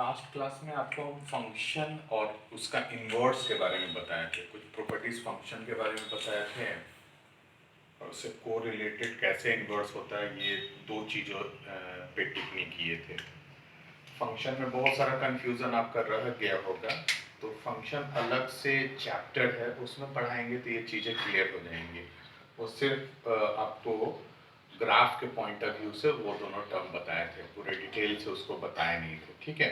Last class में आपको हम फंक्शन और उसका इन्वर्स के बारे में बताए थे, कुछ प्रॉपर्टीज फंक्शन के बारे में बताए थे और उससे कोरिलेटेड कैसे इन्वर्स होता है, ये दो चीज़ों पे टिप्पणी किए थे। फंक्शन में बहुत सारा कंफ्यूजन आपका रह गया होगा, तो फंक्शन अलग से चैप्टर है, उसमें पढ़ाएंगे तो ये चीज़ें क्लियर हो जाएंगी। वो सिर्फ आपको ग्राफ के पॉइंट ऑफ व्यू से वो दोनों टर्म बताए थे, पूरे डिटेल से उसको बताए नहीं थे। ठीक है,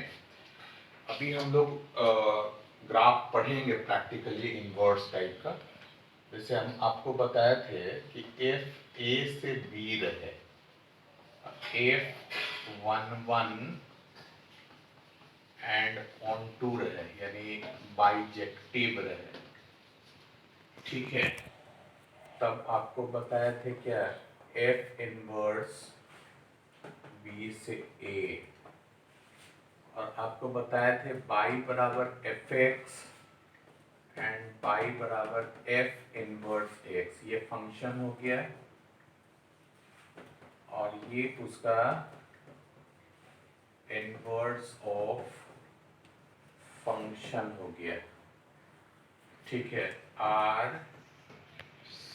अभी हम लोग ग्राफ पढ़ेंगे प्रैक्टिकली इन्वर्स टाइप का। जैसे हम आपको बताए थे कि एफ ए से बी रहे, एफ 1 एंड ऑन टू रहे, यानी बाइजेक्टिव रहे। ठीक है, तब आपको बताए थे क्या, एफ इनवर्स बी से ए, और आपको बताए थे बाई बराबर एफ एक्स एंड बाई बराबर एफ इनवर्स एक्स, ये फंक्शन हो गया और ये उसका इनवर्स ऑफ फंक्शन हो गया। ठीक है, are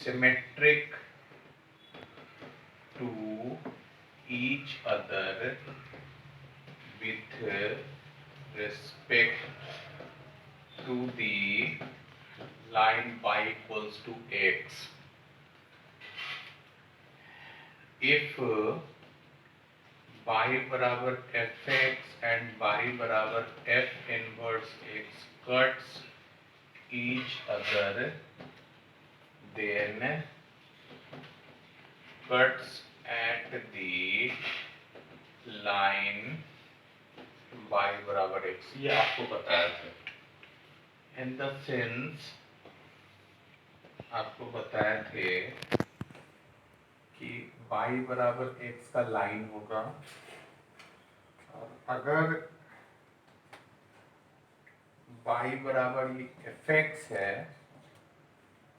symmetric to each other with respect to the line y equals to x. If y बराबर एफ एक्स एंड y बराबर F inverse x cuts each other, then cuts at the line y बराबर x, ये आपको बताया था। In the sense आपको बताए थे कि y बराबर x का लाइन होगा, और अगर y बराबर ये fx है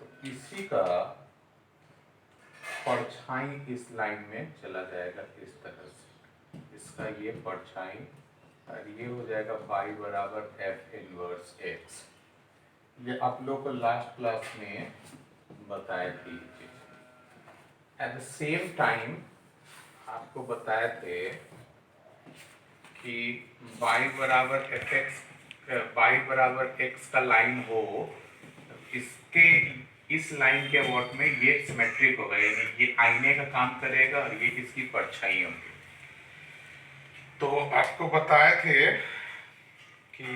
तो इसी का परछाई इस लाइन में चला जाएगा इस तरह से, इसका ये परछाई, और ये हो जाएगा y बराबर f इनवर्स x। ये आप लोग को लास्ट क्लास में बताए थे। एट द सेम टाइम आपको बताए थे कि y बराबर एफ एक्स, y बराबर x का लाइन हो, इसके इस लाइन के अबाउट में ये सिमेट्रिक होगा, यानी ये आईने का काम करेगा और ये इसकी परछाई होगी। तो आपको बताए थे कि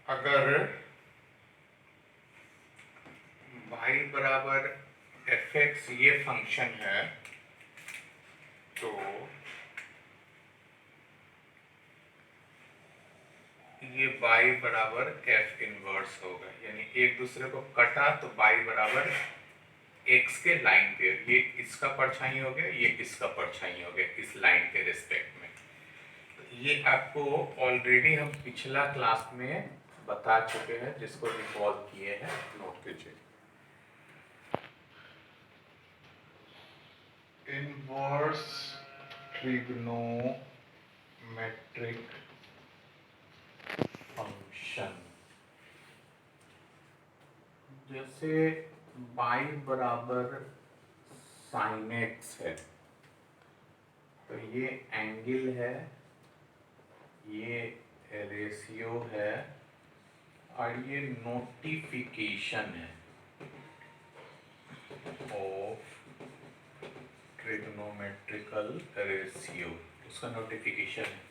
अगर y बराबर एफ एक्स ये फंक्शन है तो ये y बराबर एफ इनवर्स होगा, यानी एक दूसरे को कटा तो y बराबर x के लाइन पे, ये इसका परछाई हो गया, ये इसका परछाई हो गया इस लाइन के रिस्पेक्ट में। तो ये आपको ऑलरेडी हम पिछला क्लास में बता चुके हैं, जिसको रिकॉल किए हैं नोट कीजिए। इनवर्स ट्रिग्नोमेट्रिक फंक्शन, जैसे y बराबर साइन एक्स है तो ये एंगल है, ये रेशियो है, और ये नोटिफिकेशन है ऑफ ट्रिग्नोमेट्रिकल रेशियो, उसका नोटिफिकेशन है।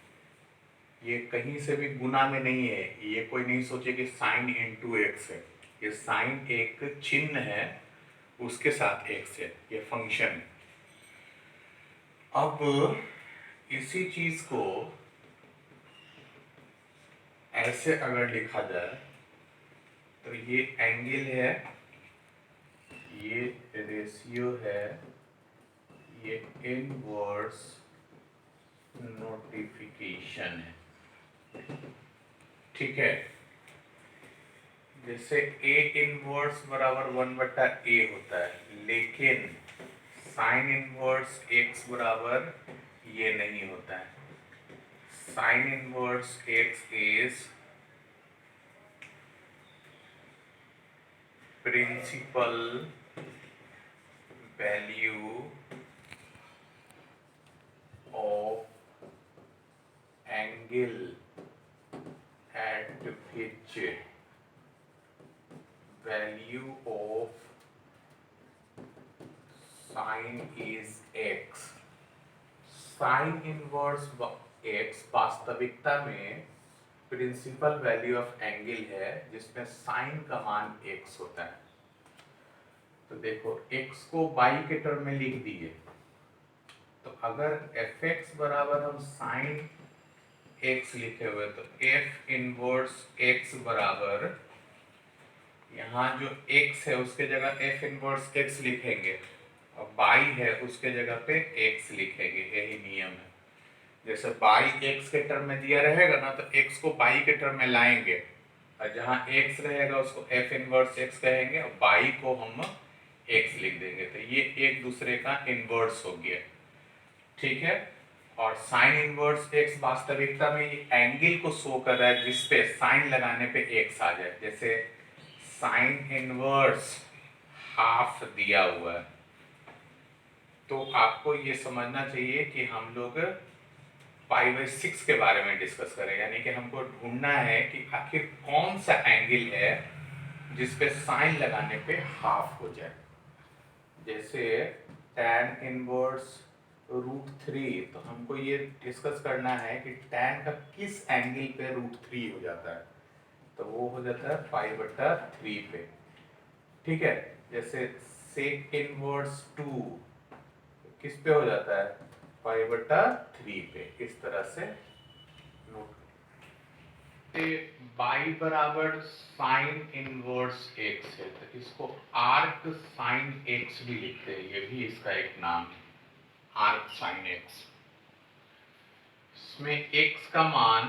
ये कहीं से भी गुना में नहीं है, ये कोई नहीं सोचे कि साइन इंटू एक्स है, ये साइन एक चिन्ह है, उसके साथ एक्स है, ये फंक्शन है। अब इसी चीज को ऐसे अगर लिखा जाए तो ये एंगल है, ये रेशियो है, ये इनवर्स नोटिफिकेशन है। ठीक है, जैसे a इनवर्स बराबर 1/a होता है, लेकिन साइन इनवर्स x बराबर ये नहीं होता है। Sine inverse x is principal value of angle at which value of sin is x. Sine inverse x वास्तविकता में प्रिंसिपल वैल्यू ऑफ एंगल है जिसमें साइन का मान x होता है। तो देखो x को y के टर्म में लिख दिए, तो अगर fx बराबर हम साइन x लिखे हुए तो f इनवर्स x बराबर, यहाँ जो x है उसके जगह f इनवर्स x लिखेंगे और y है उसके जगह पे x लिखेंगे, यही नियम है। जैसे y x के टर्म में दिया रहेगा ना तो x को y के टर्म में लाएंगे और जहाँ x रहेगा उसको f इनवर्स x कहेंगे और y को हम x लिख देंगे, तो ये एक दूसरे का इनवर्स हो गया, ठीक है। और साइन इनवर्स x वास्तविकता में ये एंगल को शो कर रहा है जिसपे साइन लगाने पे x आ जाए। जैसे साइन इनवर्स हाफ दिया हुआ है, तो आपको ये समझना चाहिए कि हम लोग π/6 के बारे में डिस्कस करें, यानी कि हमको ढूंढना है कि आखिर कौन सा एंगल है जिसपे साइन लगाने पे हाफ हो जाए। जैसे tan इनवर्स √3, तो हमको ये डिस्कस करना है कि tan का किस एंगल पे √3 हो जाता है, तो वो हो जाता है π/3 पे, ठीक है। जैसे sec इनवर्स 2 किस पे हो जाता है, π/3 पे। इस तरह से नोट y बराबर साइन इनवर्स x है, तो इसको आर्क साइन x भी लिखते हैं, ये भी इसका एक नाम है, आर्क साइन x। इसमें x का मान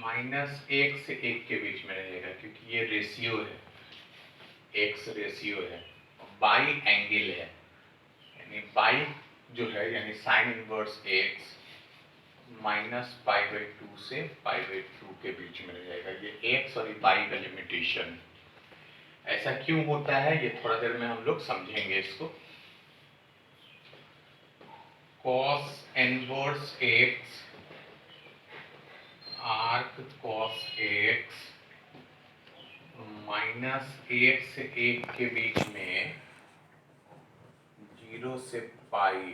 -1 से 1 के बीच में रहेगा क्योंकि ये रेशियो है, x रेशियो है, y एंगल है, यानी y जो है यानी साइन इनवर्स x -π/2 से π/2 के बीच में रहेगा। ये x और y का लिमिटेशन। ऐसा क्यों होता है ये थोड़ा देर में हम लोग समझेंगे इसको। cos inverse x arc cos x -1 से 1 के बीच में 0 से पाई,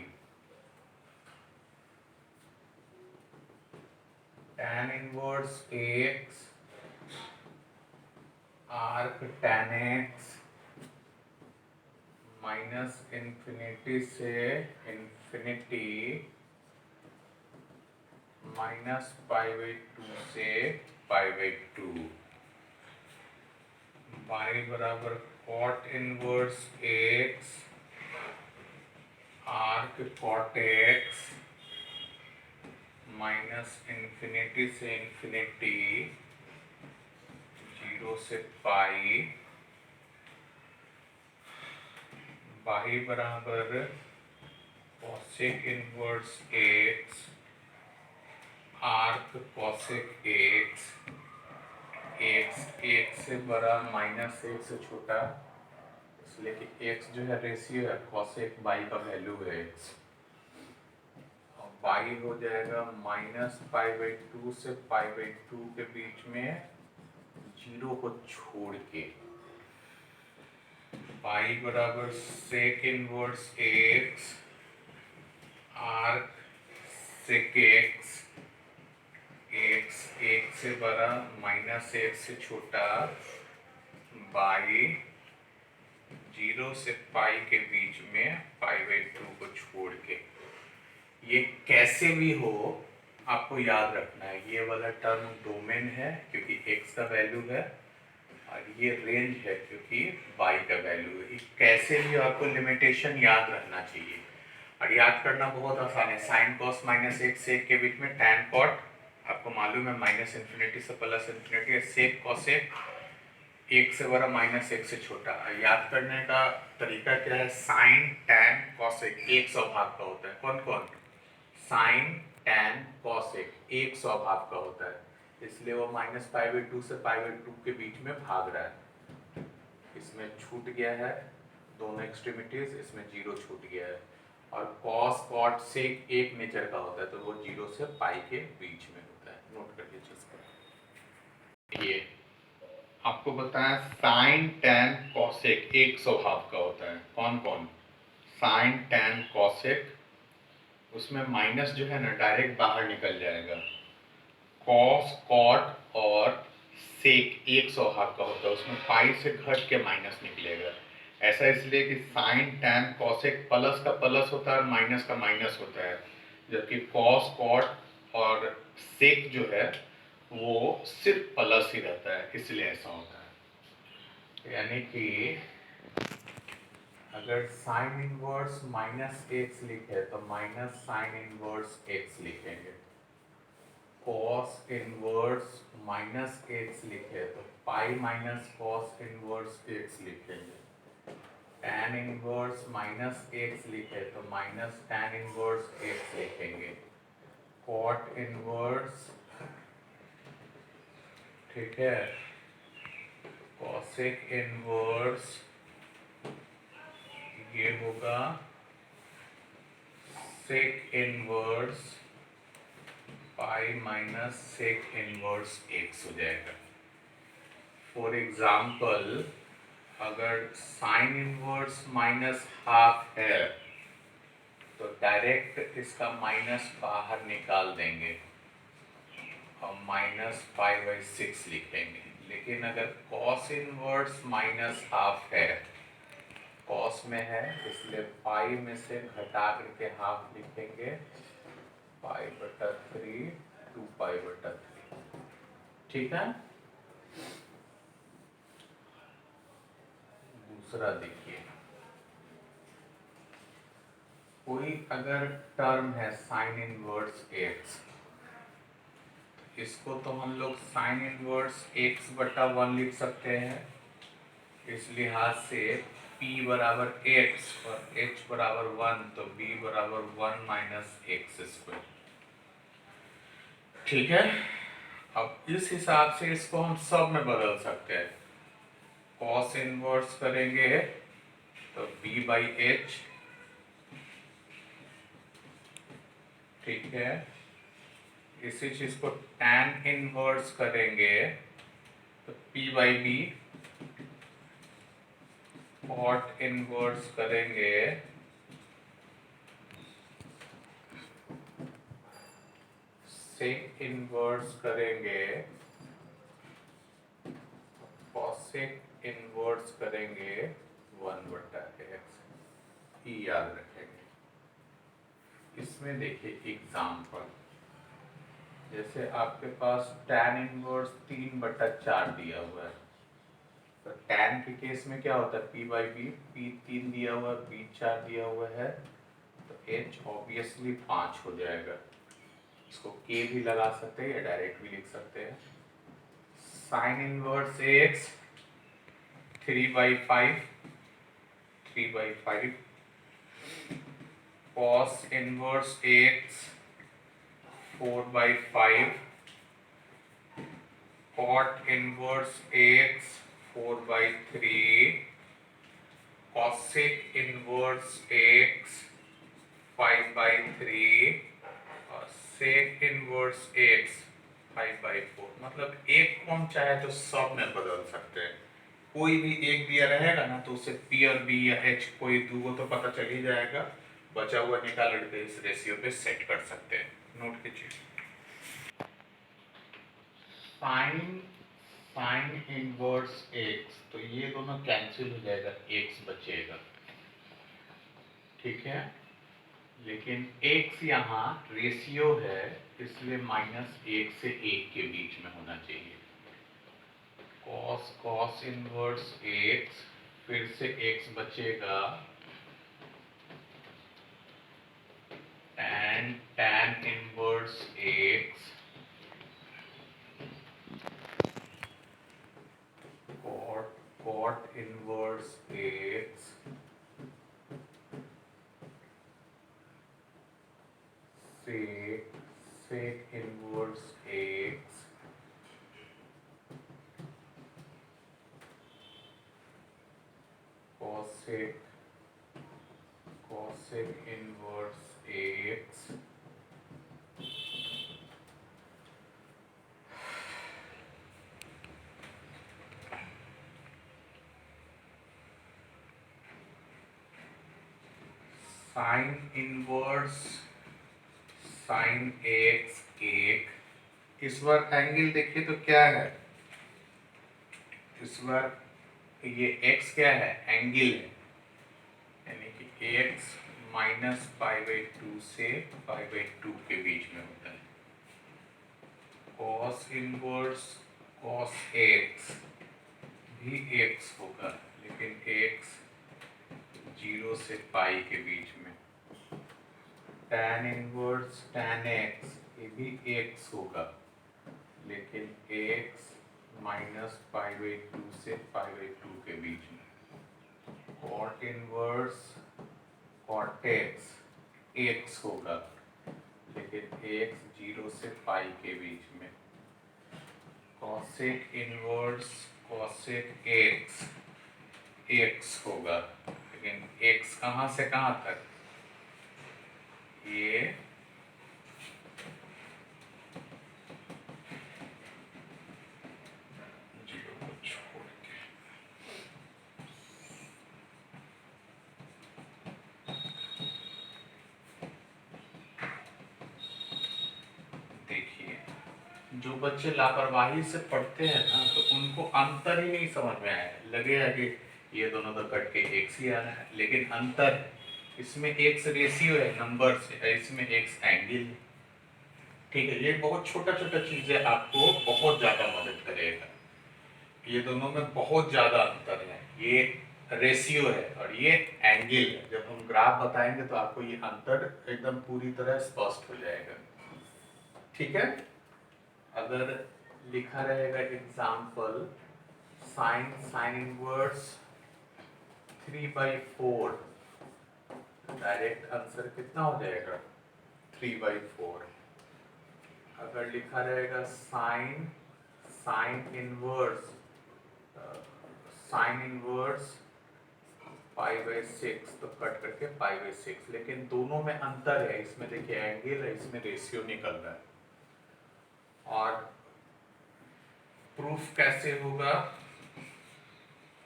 tan inverse x arc tan x -∞ से इन्फिनिटी -π/2 से π/2। y बराबर cot inverse x arc cot x -∞ से इन्फिनिटी 0 से पाई, y बराबर cosec inverse x arc cosec x, x 1 से बड़ा -1 से छोटा, इसलिए कि x जो है रेशियो है, cosec y का वैल्यू है x, और y हो जाएगा -π/2 से π/2 के बीच में 0 को छोड़ के। y बराबर sec inverse x arc sec x, x 1 से बड़ा -1 से छोटा, y 0 से पाई के बीच में π/2 को छोड़ के। ये कैसे भी हो आपको याद रखना है, ये वाला टर्म डोमेन है क्योंकि x का वैल्यू है और ये रेंज है क्योंकि y का वैल्यू है। कैसे भी आपको लिमिटेशन याद रखना चाहिए और याद करना बहुत आसान है। साइन कॉस -1 से 1 के बीच में tan कॉट आपको मालूम है -∞ से +∞, सेक कॉसेक 1 से बड़ा -1 से छोटा। याद करने का तरीका क्या है, साइन tan कॉसेक 100 भाग का होता है। कौन कौन, साइन tan cosec एक स्वभाव का होता है, इसलिए वो -π/2 से π/2 के बीच में भाग रहा है। इसमें छूट गया है दोनों एक्सट्रीमिटीज, इसमें 0 छूट गया है। और cos cot sec एक नेचर का होता है, तो वो 0 से पाई के बीच में होता है। नोट कर लीजिए इसको। ये आपको बताया sin tan cosec एक स्वभाव का होता है। कौन कौन? sin tan cosec, उसमें माइनस जो है ना डायरेक्ट बाहर निकल जाएगा। cos cot और sec एक स्वभाव का होता है, उसमें पाई से घट के माइनस निकलेगा। ऐसा इसलिए कि sin tan cosec प्लस का प्लस होता है और माइनस का माइनस होता है, जबकि cos cot और sec जो है वो सिर्फ प्लस ही रहता है, इसलिए ऐसा होता है। यानी कि अगर साइन इनवर्स -x लिखे तो माइनस साइन इनवर्स x लिखेंगे। cos इनवर्स -x लिखे तो pi minus cos inverse x लिखेंगे। tan इनवर्स -x लिखे तो माइनस tan इनवर्स x लिखेंगे। cot इनवर्स, ठीक है, cosec इनवर्स ये होगा sec inverse pi minus sec inverse x हो जाएगा। फॉर एग्जाम्पल अगर साइन इनवर्स -½ है तो डायरेक्ट इसका माइनस बाहर निकाल देंगे और -π/6 लिखेंगे। लेकिन अगर cos इनवर्स -½ है, cos में है इसलिए पाई में से घटा करके हाफ लिखेंगे, π/3 2π/3। ठीक है। दूसरा देखिए, कोई अगर टर्म है साइन इनवर्स x, इसको तो हम लोग साइन इनवर्स x/1 लिख सकते हैं। इस लिहाज से p बराबर x और h बराबर 1, तो b बराबर 1 - x²। ठीक है। अब इस हिसाब से इसको हम सब में बदल सकते हैं। cos इनवर्स करेंगे तो b/h, ठीक है। इसी चीज को tan इनवर्स करेंगे तो p/b, cot इनवर्स करेंगे sec इनवर्स करेंगे, cosec इनवर्स करेंगे 1/x। ये याद रखेंगे। इसमें देखिए एग्जाम्पल, जैसे आपके पास tan इनवर्स 3/4 दिया हुआ है, तो tan के केस में क्या होता है, p/b, p 3 दिया हुआ है, b 4 दिया हुआ है, तो h ऑब्वियसली 5 हो जाएगा। इसको k भी लगा सकते हैं या डायरेक्ट भी लिख सकते हैं। Sign inverse x 3/5, 3/5, cos inverse x 4/5, cot inverse x 4/3, cosec inverse x 5/3 और sec इनवर्स x 5/4। मतलब एक को हम चाहे तो सब में बदल सकते हैं। कोई भी एक दिया रहेगा ना तो उसे p और b या h कोई दो तो पता चल ही जाएगा, बचा हुआ निकाल के इस रेशियो पे सेट कर सकते हैं। नोट कीजिए। साइन इनवर्स x, तो ये दोनों कैंसिल हो जाएगा, x बचेगा, ठीक है। लेकिन x यहाँ रेशियो है, इसलिए -1 से 1 के बीच में होना चाहिए। cos इनवर्स x, फिर से x बचेगा, tan inverse x, cot inverse x, sec cosec inverse AX sin inverse sin AX 1। इस बार एंगल देखिए तो क्या है, इस बार ये x क्या है, एंगल है, यानी कि x माइनस π/2 से π/2 के बीच में होता है। cos इनवर्स cos x भी x होगा, लेकिन x 0 से पाई के बीच में। tan इनवर्स tan x ये भी x होगा, लेकिन x माइनस π/2 से π/2 के बीच में। cot inverse cot x x होगा, लेकिन x 0 से पाई के बीच में। cosec inverse cosec x x होगा, लेकिन x कहाँ से कहाँ तक, ये जीरो को छोड़ के देखिए, जो बच्चे लापरवाही से पढ़ते हैं ना, तो उनको अंतर ही नहीं समझ में आया। लगेगा कि ये दोनों तो कट के एक्स ही आ रहा है, लेकिन अंतर है, इसमें एक्स रेशियो है नंबर से, इसमें एक्स एंगल है। ठीक है, ये बहुत छोटा छोटा चीजें आपको बहुत ज्यादा मदद करेगा। ये दोनों में बहुत ज्यादा अंतर है, ये रेशियो है और ये एंगल है। जब हम ग्राफ बताएंगे तो आपको ये अंतर एकदम पूरी तरह स्पष्ट हो जाएगा। ठीक है, अगर लिखा रहेगा example sin inverse 3/4, direct answer कितना हो जाएगा 3/4। अगर लिखा रहेगा sin इनवर्स π/6, तो कट करके π/6, लेकिन दोनों में अंतर है। इसमें देखिए एंगल है, इसमें रेशियो निकल रहा है। और प्रूफ कैसे होगा,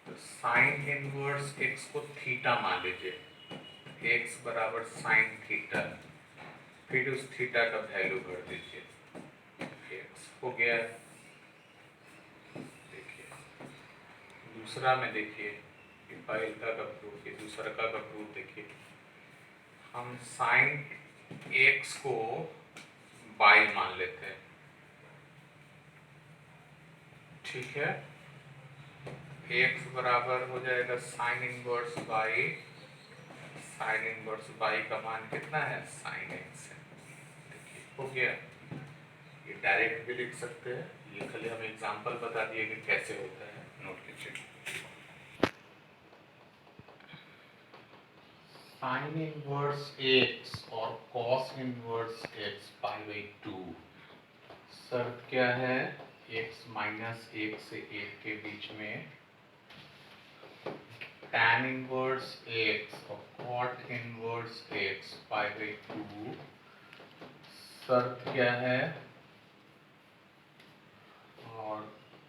तो साइन इनवर्स x को थीटा मान लीजिए, x बराबर साइन थीटा, फिर उस थीटा का वैल्यू भर दीजिए, x हो गया। देखिए दूसरा में देखिए, पहले का प्रूफ, ये दूसरा का प्रूफ देखिए, हम साइन x को बाई मान लेते हैं। ठीक है, x बराबर हो जाएगा sine inverse by, sine inverse by का मान कितना है, साइन x है। देखिए हो गया, ये डायरेक्ट भी लिख सकते हैं, ये खाली हम एग्जांपल बता दिए कि कैसे होता है, नोट कीजिए। साइन इनवर्स x और कॉस इनवर्स x π/2, शर्त क्या है, x माइनस 1 से 1 के बीच में tan इनवर्स x और cot इनवर्स x π/2, शर्त क्या है, और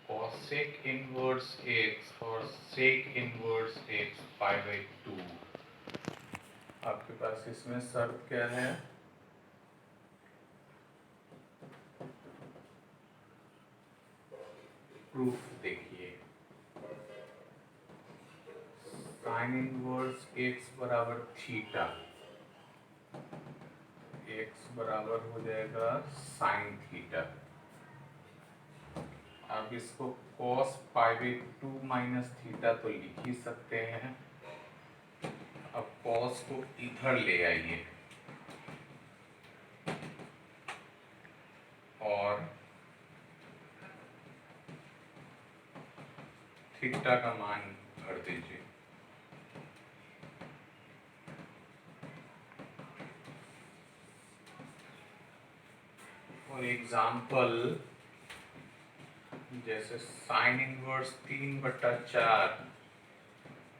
cosec इनवर्स x और sec इनवर्स x π/2। आपके पास इसमें शर्त क्या है, प्रूफ देखिए, साइन इनवर्स x बराबर थीटा, x बराबर हो जाएगा साइन थीटा। अब इसको cos π/2 माइनस थीटा तो लिख ही सकते हैं। अब cos को इधर ले आइए और थीटा का मान भर दीजिए। और एग्जाम्पल जैसे साइन इनवर्स 3/4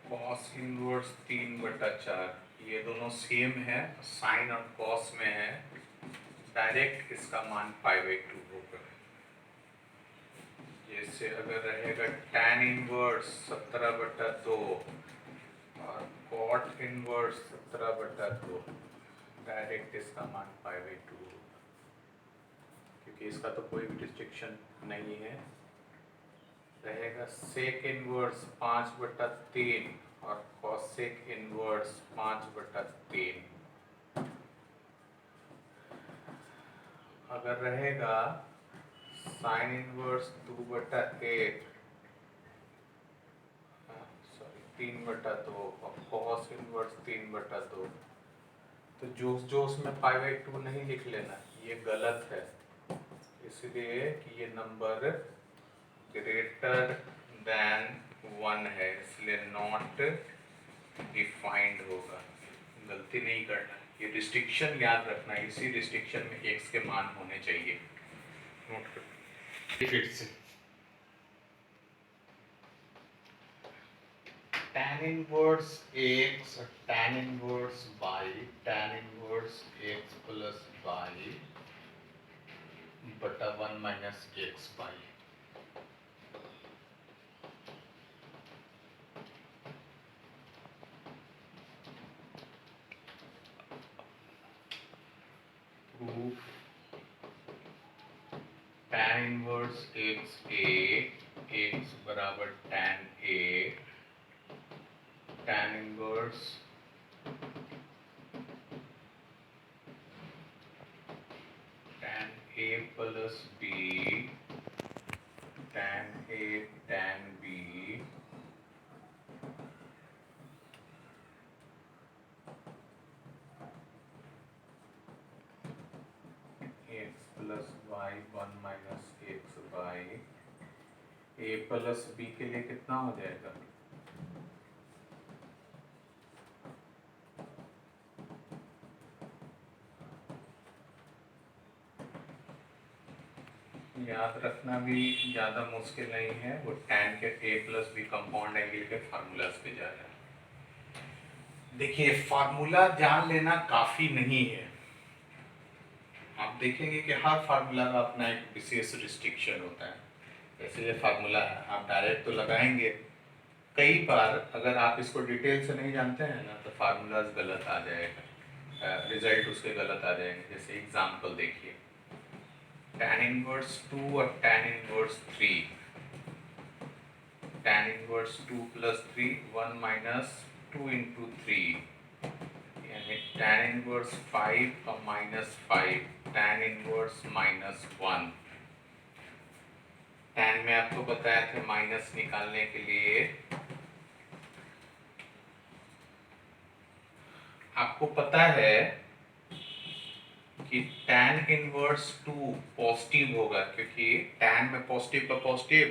कॉस इनवर्स 3/4, ये दोनों सेम है, साइन और कॉस में है, डायरेक्ट इसका मान π/2 होगा। जैसे अगर रहेगा tan इनवर्स 17/2 और कॉट इनवर्स 17/2, डायरेक्ट इसका मान π/2 होगा, क्योंकि इसका तो कोई भी रिस्ट्रिक्शन नहीं है। रहेगा सेक इनवर्स 5/3 और कॉसेक इनवर्स 5/3। अगर रहेगा साइन इनवर्स 2/8, सॉरी 3/2 और कॉस इनवर्स 3/2, तो जो उसमें π/2 नहीं लिख लेना, ये गलत है, इसलिए कि ये नंबर ग्रेटर देन 1 है, इसलिए नॉट डिफाइंड होगा, गलती नहीं करना। ये रिस्ट्रिक्शन याद रखना, इसी रिस्ट्रिक्शन में x के मान होने चाहिए, नोट कर फिर से। tan इनवर्स x और tan inverse y, tan inverse x plus y बटा 1 minus x y. Proof tan inverse x a, x बराबर tan a, tan inverse tan a plus b, tan a tan b x plus y 1 minus x y. A plus b के लिए कितना हो जाएगा? याद रखना भी ज़्यादा मुश्किल नहीं है, वो tan के a plus B compound angle के फार्मूलाज पे जा रहा है। देखिए फार्मूला जान लेना काफ़ी नहीं है, आप देखेंगे कि हर फार्मूला का अपना एक विशेष रिस्ट्रिक्शन होता है, इसलिए फार्मूला आप डायरेक्ट तो लगाएंगे, कई बार अगर आप इसको डिटेल से नहीं जानते हैं ना तो फार्मूलाज गलत आ जाएगा, रिजल्ट उसके गलत आ जाएंगे। जैसे एग्जांपल देखिए, tan इनवर्स 2 और tan inverse 3, tan inverse 2 plus 3 1 minus 2 into 3, यानी tan इनवर्स 5 और minus 5, tan inverse minus 1। tan में आपको बताया था माइनस निकालने के लिए आपको पता है कि tan इनवर्स 2 पॉजिटिव होगा, क्योंकि tan में पॉजिटिव का पॉजिटिव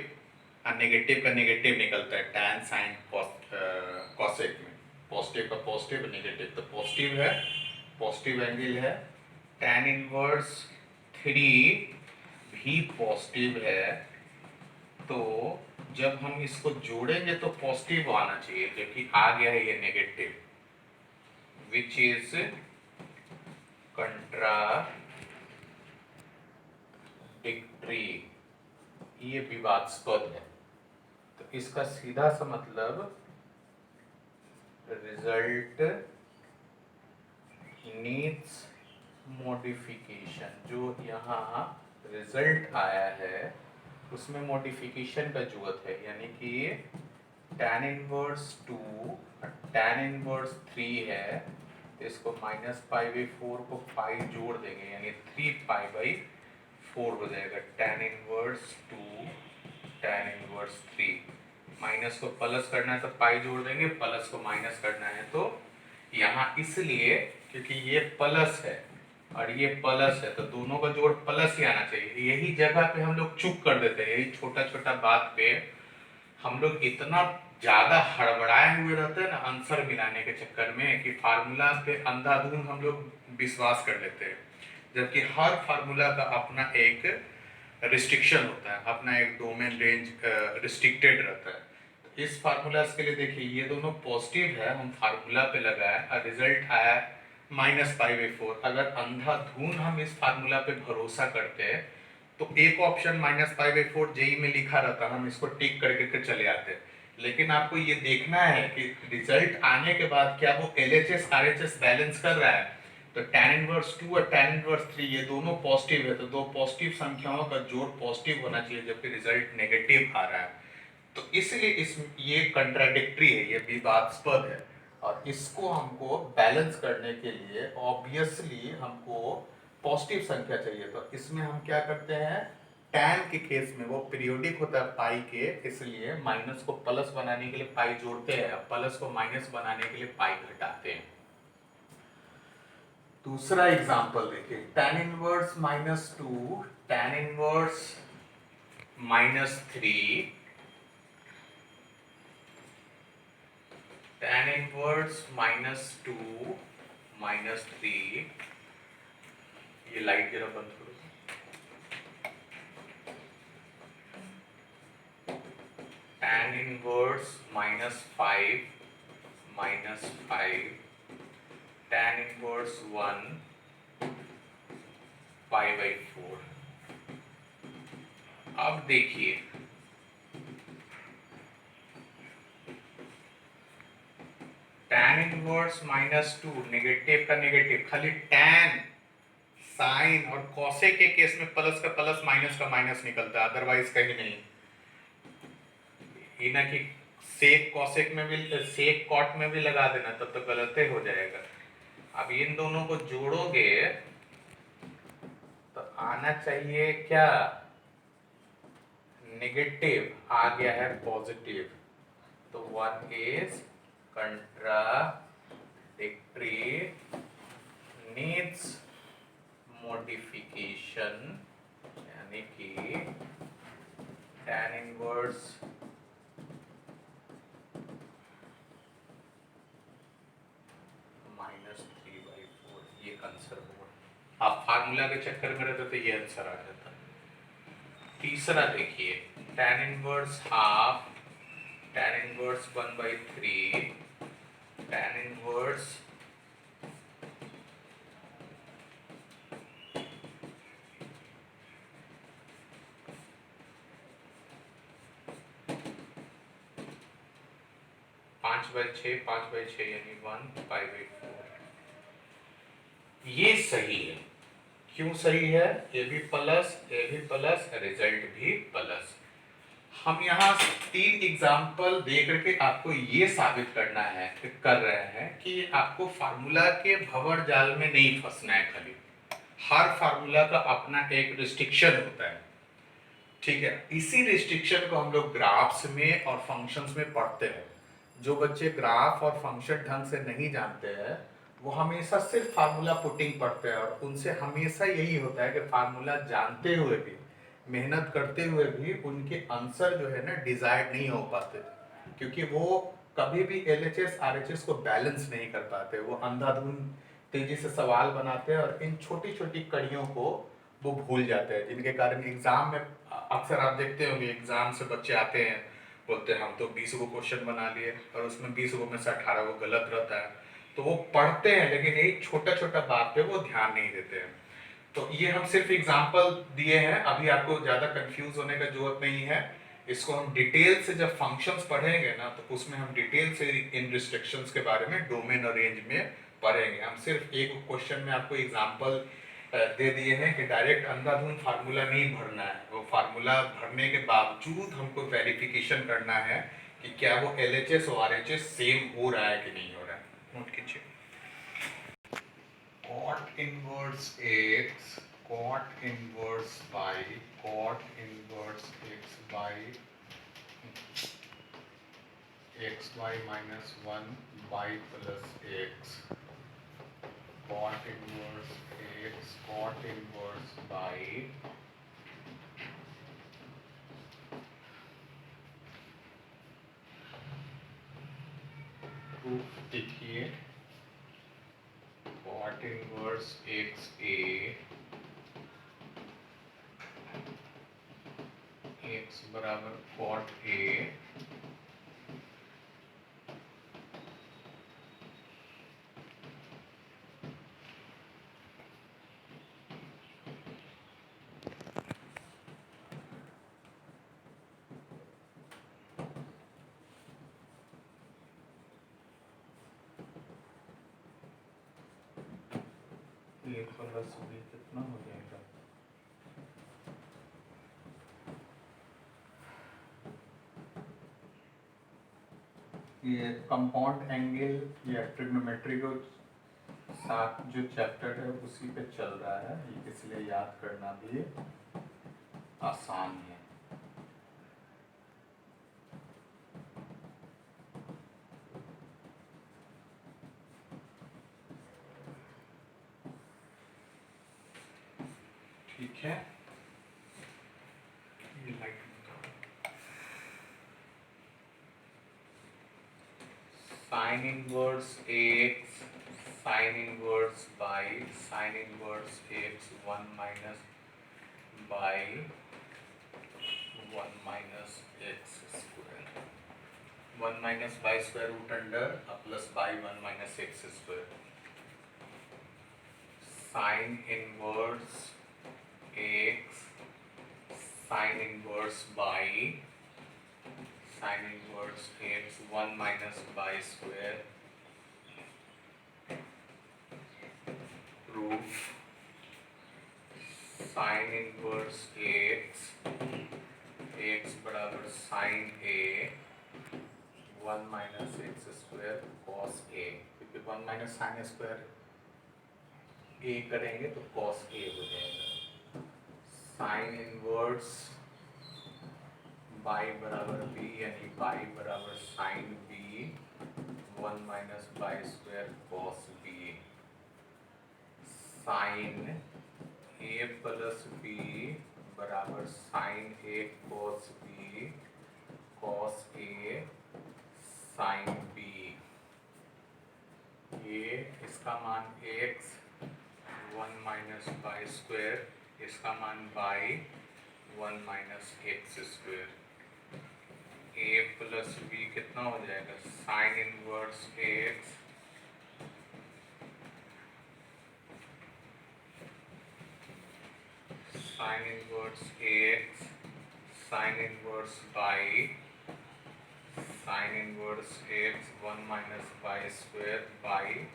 और नेगेटिव का नेगेटिव निकलता है। tan साइन कॉसेक में पॉजिटिव का पॉजिटिव, नेगेटिव तो पॉजिटिव है, पॉजिटिव एंगल है। tan इनवर्स 3 भी पॉजिटिव है, तो जब हम इसको जोड़ेंगे तो पॉजिटिव आना चाहिए, क्योंकि आ गया है ये नेगेटिव, विच इज कंट्राडिक्टरी, ये विवादास्पद है। तो इसका सीधा सा मतलब रिजल्ट नीड्स मॉडिफिकेशन, जो यहाँ रिजल्ट आया है उसमें मॉडिफिकेशन का जरूरत है, यानी कि tan इनवर्स 2 tan इनवर्स 3 है, तो इसको माइनस π/4 को पाई जोड़ देंगे, यानी 3π/4 हो जाएगा। tan inverse 2 tan inverse 3, minus को प्लस करना है तो पाई जोड़ देंगे, प्लस को माइनस करना है तो यहाँ, इसलिए क्योंकि ये प्लस है और ये प्लस है तो दोनों का जोड़ प्लस ही आना चाहिए। यही जगह पे हम लोग चूक कर देते हैं, यही छोटा छोटा बात पे हम लोग इतना ज़्यादा हड़बड़ाए हुए रहते हैं ना आंसर मिलाने के चक्कर में, कि फार्मूला पे अंधाधुंध हम लोग विश्वास कर लेते हैं, जबकि हर फार्मूला का अपना एक रिस्ट्रिक्शन होता है, अपना एक डोमेन रेंज रिस्ट्रिक्टेड रहता है। इस फार्मूलाज के लिए देखिए ये दोनों पॉजिटिव है, हम फार्मूला पे लगाए और रिजल्ट आया -π/4। अगर अंधाधुन हम इस फार्मूला पे भरोसा करते हैं तो एक ऑप्शन -π/4 जेई में लिखा रहता, हम इसको टिक करके चले आते। लेकिन आपको ये देखना है कि रिजल्ट आने के बाद क्या वो LHS RHS बैलेंस कर रहा है। तो tan इनवर्स 2 और tan इनवर्स 3 ये दोनों पॉजिटिव है, तो दो पॉजिटिव संख्याओं का जोड़ पॉजिटिव होना चाहिए, जबकि रिजल्ट नेगेटिव आ रहा है। तो इसलिए ये कंट्राडिक्टरी है, ये विवादास्पद है, और इसको हमको बैलेंस करने के लिए ऑब्वियसली हमको पॉजिटिव संख्या चाहिए। तो इसमें हम क्या करते हैं, tan के केस में वो पीरियोडिक होता है पाई के, इसलिए माइनस को प्लस बनाने के लिए पाई जोड़ते हैं, प्लस को माइनस बनाने के लिए पाई घटाते हैं। दूसरा एग्जांपल देखिए, tan inverse -2, tan inverse -3, tan inverse -2 -3, ये लाइट जरा बंद करो। tan inverse -5 -5, tan inverse 1 π/4। अब देखिए tan इनवर्स -2 नेगेटिव का नेगेटिव, खाली tan, साइन और कॉसेक के केस में प्लस का प्लस माइनस का माइनस निकलता है, अदरवाइज कहीं नहीं। ये ना कि सेक कॉसेक में भी, सेक कॉट में भी लगा देना, तब तो गलत ही हो जाएगा। अब इन दोनों को जोड़ोगे तो आना चाहिए क्या, नेगेटिव, आ गया है पॉजिटिव, तो 1 इज contradictory, needs modification, यानी कि tan इनवर्स -3/4 ये आंसर होगा। आप फार्मूला के चक्कर में रहते तो ये आंसर आ जाता। तीसरा देखिए, tan inverse half, tan inverse 1/3, tan inverse पांच बाई छः यानी 1/4। ये सही है। क्यों सही है, ये भी प्लस, ये भी प्लस, रिजल्ट भी प्लस। हम यहाँ 3 एग्जाम्पल दे करके आपको ये साबित करना है, कर रहे हैं कि आपको फार्मूला के भंवर जाल में नहीं फंसना है। खाली हर फार्मूला का अपना एक रिस्ट्रिक्शन होता है, ठीक है। इसी रिस्ट्रिक्शन को हम लोग ग्राफ्स में और फंक्शंस में पढ़ते हैं। जो बच्चे ग्राफ और फंक्शन ढंग से नहीं जानते हैं वो हमेशा सिर्फ फार्मूला पुटिंग पढ़ते हैं, और उनसे हमेशा यही होता है कि फार्मूला जानते हुए भी, मेहनत करते हुए भी उनके आंसर जो है ना डिजायर्ड नहीं हो पाते, क्योंकि वो कभी भी LHS RHS को बैलेंस नहीं कर पाते। वो अंधाधुन तेजी से सवाल बनाते हैं और इन छोटी छोटी कड़ियों को वो भूल जाते हैं, जिनके कारण एग्जाम में अक्सर आप देखते होंगे, एग्जाम से बच्चे आते हैं बोलते हैं हम तो 20 गो क्वेश्चन बना लिए, और उसमें 20 गो में से 18 गो गलत रहता है। तो वो पढ़ते हैं लेकिन एक छोटा छोटा बात पे वो ध्यान नहीं देते हैं। तो ये हम सिर्फ एग्जाम्पल दिए हैं, अभी आपको ज्यादा कंफ्यूज होने का जरूरत नहीं है। इसको हम डिटेल से जब फंक्शंस पढ़ेंगे ना, तो उसमें हम डिटेल से इन रिस्ट्रिक्शंस के बारे में, डोमेन और रेंज में पढ़ेंगे। हम सिर्फ एक क्वेश्चन में आपको एग्जाम्पल दे दिए हैं कि डायरेक्ट अंधाधुन फार्मूला नहीं भरना है, वो फार्मूला भरने के बावजूद हमको वेरिफिकेशन करना है कि क्या वो LHS और RHS सेम हो रहा है कि नहीं हो रहा है। नोट कीजिए, cot inverse x, cot inverse y, cot inverse x by xy minus 1 y plus x, cot inverse x, cot inverse y, proof देखिए, cot इनवर्स XA, x बराबर cot A, A plus B कितना हो जाएगा? ये compound angle या trigonometry को साथ जो चैप्टर है उसी पे चल रहा है, इसलिए याद करना भी आसान है। ठीक है, ये light sine inverse x sine inverse by sine inverse x 1 minus by 1 minus x square, 1 minus by square root under plus by 1 minus x square, sine inverse x sine inverse by sine inverse x 1 minus by square proof sine inverse x बराबर sine A 1 minus x square cos A, क्योंकि 1 minus sine square ए करेंगे तो cos A हो जाएगा। Sine inverse by बराबर B, यानी by बराबर sine B 1 minus by square cos B, sine A plus B बराबर sine A cos B cos A sine B, ये इसका मान x 1 माइनस बाई स्क्वायर, इसका मान by 1 minus x square, a plus B कितना हो जाएगा? Sine inverse x sine inverse x sine inverse by sine inverse x 1 minus by square by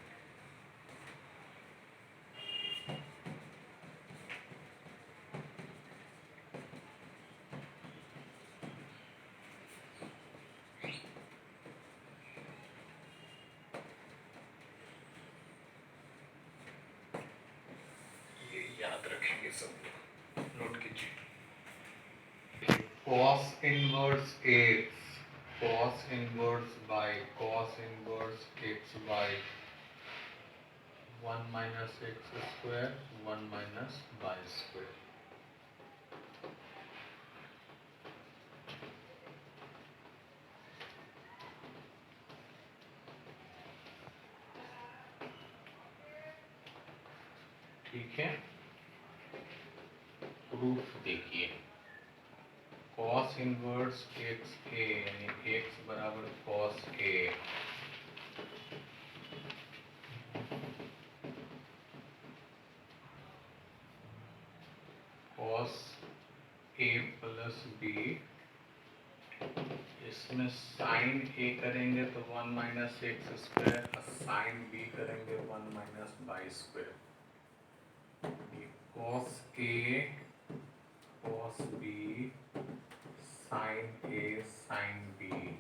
याद रखेंगे सब लोग, नोट कीजिए। cos inverse x cos inverse by cos inverse x by 1 minus x square 1 minus by square, ठीक है। Proof देखिए, cos inverse x ए यानी x बराबर cos a cos a plus b, इसमें साइन ए करेंगे तो 1 minus x square, sine b करेंगे 1 minus by square, cos a cos b sine a sine b,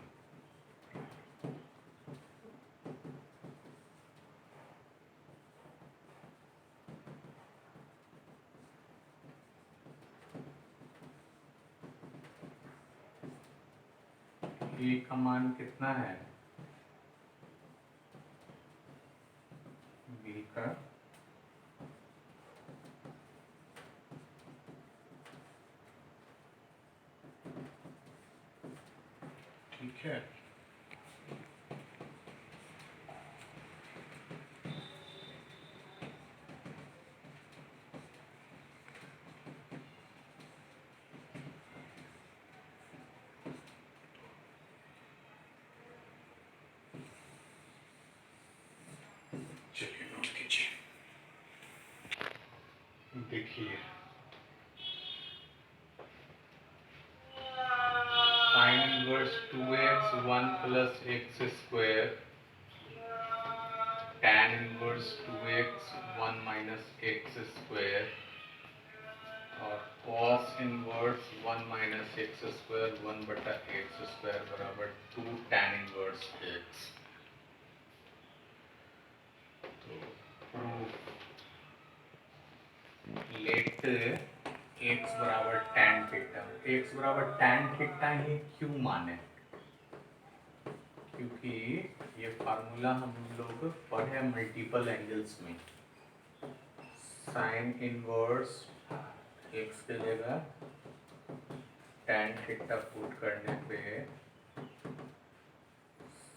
a का मान कितना है? बी का ठीक है। चलिए नोट कीजिए, देखिए sine inverse 2x 1 plus x square tan tan inverse 2x 1 minus x square और cos inverse 1 minus x square 1 बटा एक्स स्क्वायर बराबर 2 tan इनवर्स एक्स। तो प्रूफ लेट x बराबर tan थीटा, x बराबर tan थीटा ही क्यों माने, क्योंकि ये फार्मूला हम लोग पढ़े मल्टीपल एंगल्स में। साइन इनवर्स x के जगह tan थीटा पुट करने पे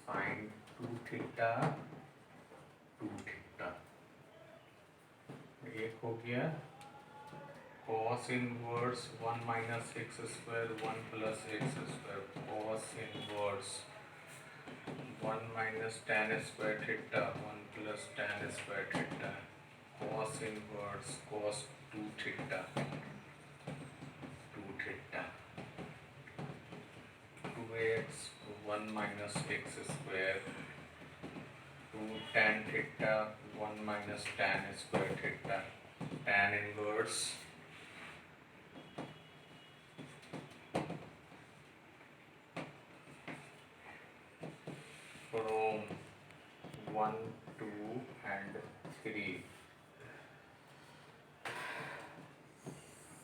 साइन 2 थीटा 2 थीटा एक हो गया। cos inverse 1 minus x square 1 plus x square cos inverse 1 minus tan square theta 1 plus tan square theta cos inverse cos 2 theta 2 theta 2x 1 minus x square 2 tan theta 1 minus tan square theta tan inverse from 1, 2 and 3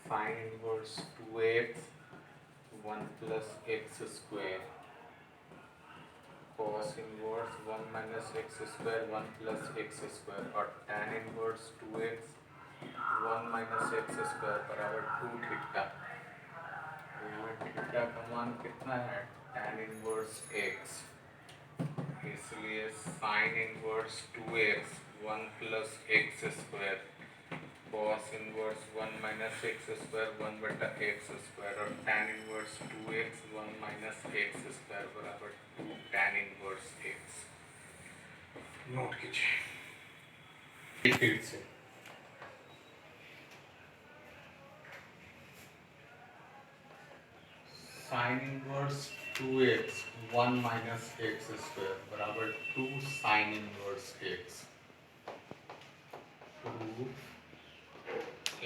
sin inverse 2x 1 plus x square cos inverse 1 minus x square 1 plus x square और tan inverse 2x 1 minus x square बराबर 2 theta. Theta का मान कितना है tan inverse x, इसलिए sine inverse 2x 1 plus x square cos inverse 1 minus x square 1 बटा x square और tan inverse 2x 1 minus x square बराबर 2 tan इनवर्स x। नोट कीजिए फिर से। Sine inverse 2x 1 minus x square बराबर 2 sign inverse x।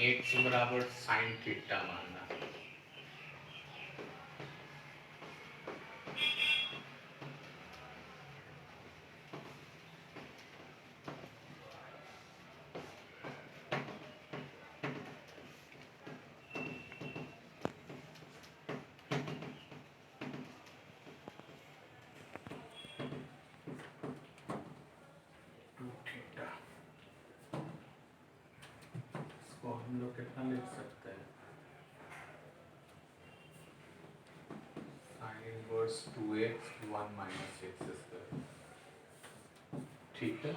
x बराबर sine theta मानना। हम लोग कितना लिख सकते हैं sine inverse 2x 1 minus x square, ठीक है।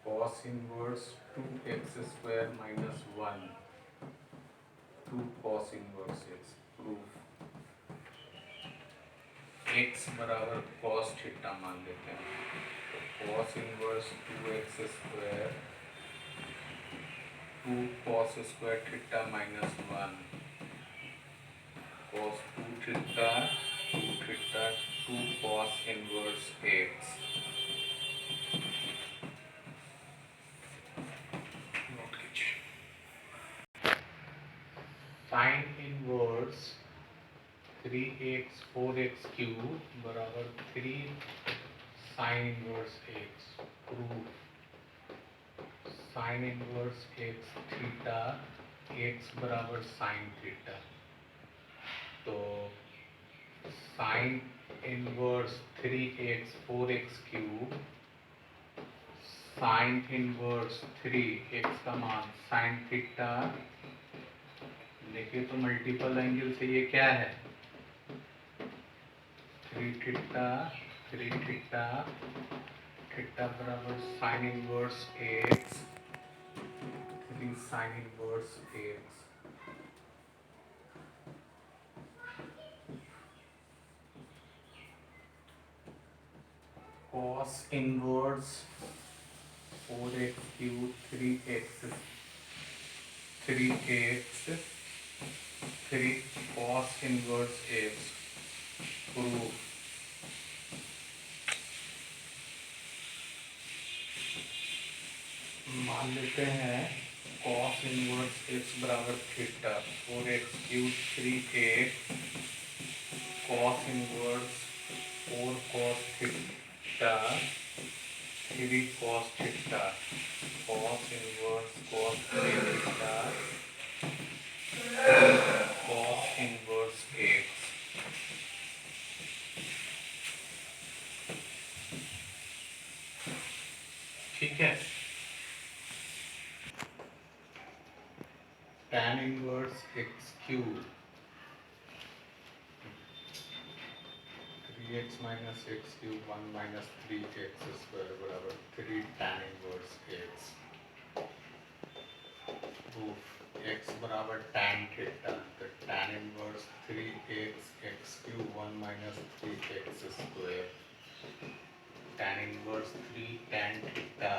cos inverse 2x square minus 1 2 cos inverse x। Proof x बराबर cos थीटा मान लेते हैं। cos inverse 2x square 2 cos square theta minus 1 cos 2 theta 2 theta 2 cos inverse x। Note कीजिए sine inverse 3x 4x cube बराबर 3 sine inverse x। Proof sine inverse x theta x बराबर sine theta. तो sine inverse 3x 4x cube sine inverse 3x का मान sine theta. देखिए तो multiple angle से ये क्या है 3 थीटा 3 थीटा थीटा बराबर sign inverse x 3 sine inverse x। cos inverse 4x cube 3x 3 cos inverse x। Proof मान लेते हैं cos इनवर्स x बराबर theta 4x³ 3x cos inverse 4 cos theta 3 cos theta cos inverse cos 3 theta cos inverse x। ठीक है, tan inverse x³ 3x minus x³ 1 minus 3x square बराबर 3 tan inverse x। Proof x बराबर tan theta तो tan inverse 3x x³ 1 minus 3x square tan inverse 3 tan theta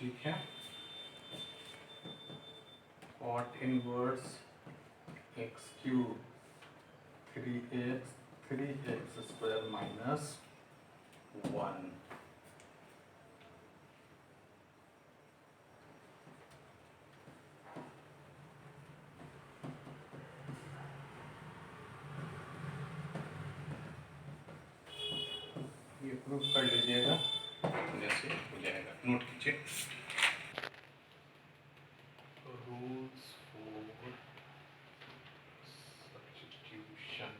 ठीक है, cot inverse x³ 3x square minus 1 ये proof कर लीजिएगा, जैसे हो जाएगा, नोट कीजिए। Rules for substitution.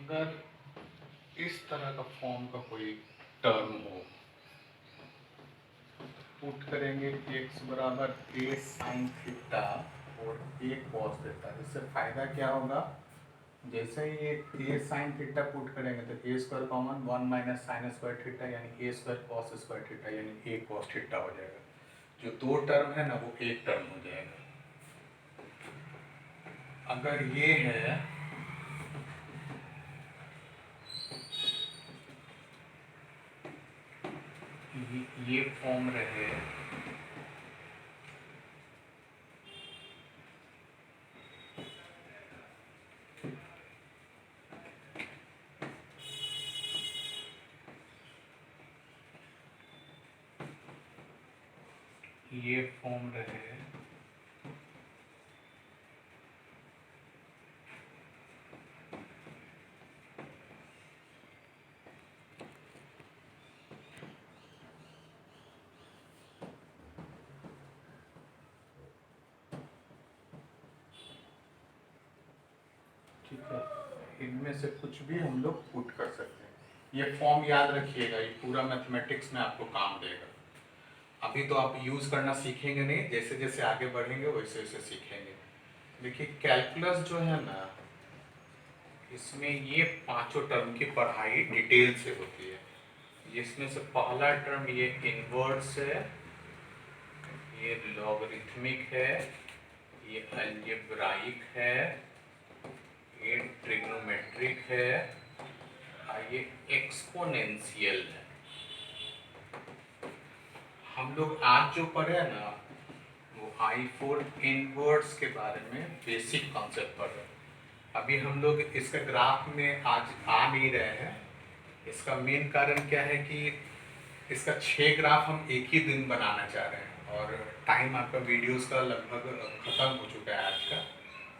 अगर इस तरह का फॉर्म का कोई टर्म हो, पुट करेंगे x बराबर a साइन थीटा और a कॉस थीटा। इससे फायदा क्या होगा, जैसे ही ये a साइन थीटा पुट करेंगे तो a square common 1 minus sine square theta यानी a square cos square theta यानी a कॉस थीटा हो जाएगा। जो दो टर्म है ना वो एक टर्म हो जाएगा। अगर ये है ये फॉर्म रहे ये फॉर्म रहे ठीक है, इनमें से कुछ भी हम लोग पुट कर सकते हैं। ये फॉर्म याद रखिएगा, ये पूरा मैथमेटिक्स में आपको काम देगा। अभी तो आप यूज़ करना सीखेंगे नहीं, जैसे जैसे आगे बढ़ेंगे वैसे वैसे सीखेंगे। देखिए कैलकुलस जो है ना, इसमें ये पांचों टर्म की पढ़ाई डिटेल से होती है। जिसमें से पहला टर्म ये इनवर्स है, ये लॉगरिथमिक है, ये अलजेब्राइक है, ये ट्रिग्नोमेट्रिक है और ये एक्सपोनेंशियल है। हम लोग आज जो पढ़े ना वो I4 इनवर्स के बारे में बेसिक कॉन्सेप्ट पढ़ रहे हैं। अभी हम लोग इसका ग्राफ में आज आ नहीं रहे हैं। इसका मेन कारण क्या है कि इसका 6 ग्राफ हम एक ही दिन बनाना चाह रहे हैं और टाइम आपका वीडियोस का लगभग ख़त्म हो चुका है आज का।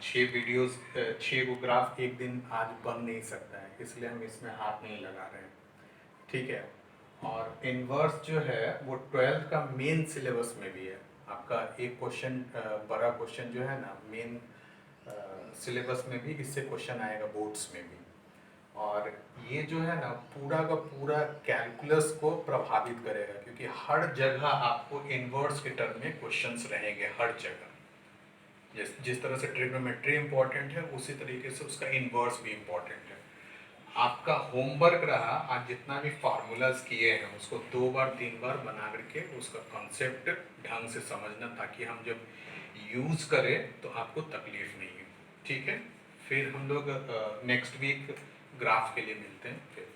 6 को ग्राफ एक दिन आज बन नहीं सकता है, इसलिए हम इसमें हाथ नहीं लगा रहे हैं। ठीक है, और इनवर्स जो है वो 12th का मेन सिलेबस में भी है। आपका एक क्वेश्चन बड़ा क्वेश्चन जो है ना मेन सिलेबस में भी इससे क्वेश्चन आएगा, बोर्ड्स में भी। और ये जो है ना पूरा का पूरा कैलकुलस को प्रभावित करेगा, क्योंकि हर जगह आपको इन्वर्स के टर्म में क्वेश्चंस रहेंगे, हर जगह। जिस जिस तरह से ट्रिग्नोमेट्री इंपॉर्टेंट है, उसी तरीके से उसका इन्वर्स भी इंपॉर्टेंट है। आपका होमवर्क रहा, आज जितना भी फार्मूलाज किए हैं उसको 2 बार 3 बार बना करके उसका कॉन्सेप्ट ढंग से समझना, ताकि हम जब यूज़ करें तो आपको तकलीफ नहीं हो। ठीक है, फिर हम लोग नेक्स्ट वीक ग्राफ के लिए मिलते हैं फिर।